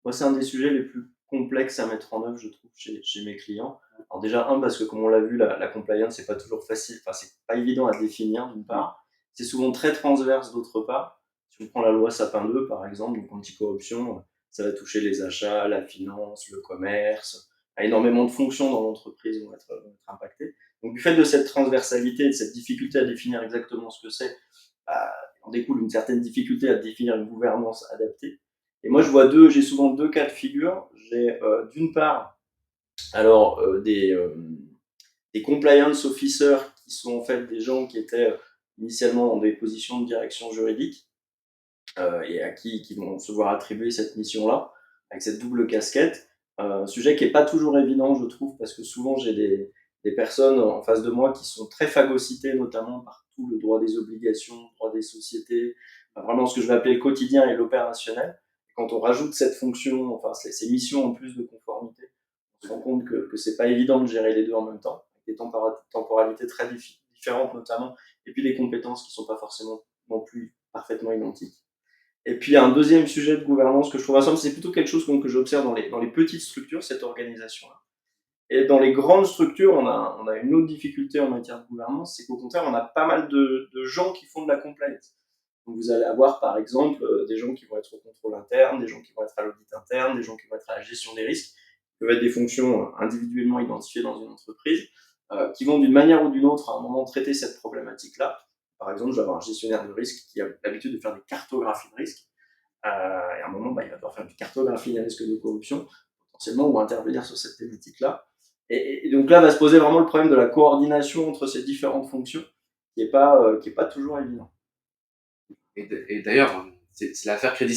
Moi, c'est un des sujets les plus complexes à mettre en œuvre, je trouve, chez mes clients. Alors déjà, parce que comme on l'a vu, la compliance, c'est pas toujours facile, enfin, c'est pas évident à définir, d'une part. C'est souvent très transverse, d'autre part. Si on prend la loi Sapin 2, par exemple, donc anticorruption, ça va toucher les achats, la finance, le commerce. Énormément de fonctions dans l'entreprise vont être impactées. Donc, du fait de cette transversalité et de cette difficulté à définir exactement ce que c'est, bah, en découle une certaine difficulté à définir une gouvernance adaptée. Et moi, j'ai souvent deux cas de figure. J'ai d'une part, alors des compliance officers qui sont en fait des gens qui étaient initialement dans des positions de direction juridique et à qui vont se voir attribuer cette mission-là, avec cette double casquette. Sujet qui n'est pas toujours évident, je trouve, parce que souvent j'ai des personnes en face de moi qui sont très phagocytées, notamment par tout le droit des obligations, le droit des sociétés, vraiment ce que je vais appeler le quotidien et l'opérationnel. Et quand on rajoute cette fonction, enfin ces missions en plus de conformité, on se rend compte que c'est pas évident de gérer les deux en même temps, avec des temporalités très différentes notamment, et puis des compétences qui sont pas forcément non plus parfaitement identiques. Et puis un deuxième sujet de gouvernance que je trouve ensemble, c'est plutôt quelque chose que j'observe dans les petites structures, cette organisation-là. Et dans les grandes structures, on a une autre difficulté en matière de gouvernance, c'est qu'au contraire, on a pas mal de gens qui font de la compliance. Donc vous allez avoir par exemple des gens qui vont être au contrôle interne, des gens qui vont être à l'audit interne, des gens qui vont être à la gestion des risques, qui peuvent être des fonctions individuellement identifiées dans une entreprise, qui vont d'une manière ou d'une autre à un moment traiter cette problématique-là. Par exemple, je vais avoir un gestionnaire de risque qui a l'habitude de faire des cartographies de risque. Et à un moment, il va devoir faire une cartographie des risques de corruption, potentiellement, ou intervenir sur cette thématique-là. Et donc là, va se poser vraiment le problème de la coordination entre ces différentes fonctions, qui est pas toujours évident. Et d'ailleurs, c'est l'affaire Crédit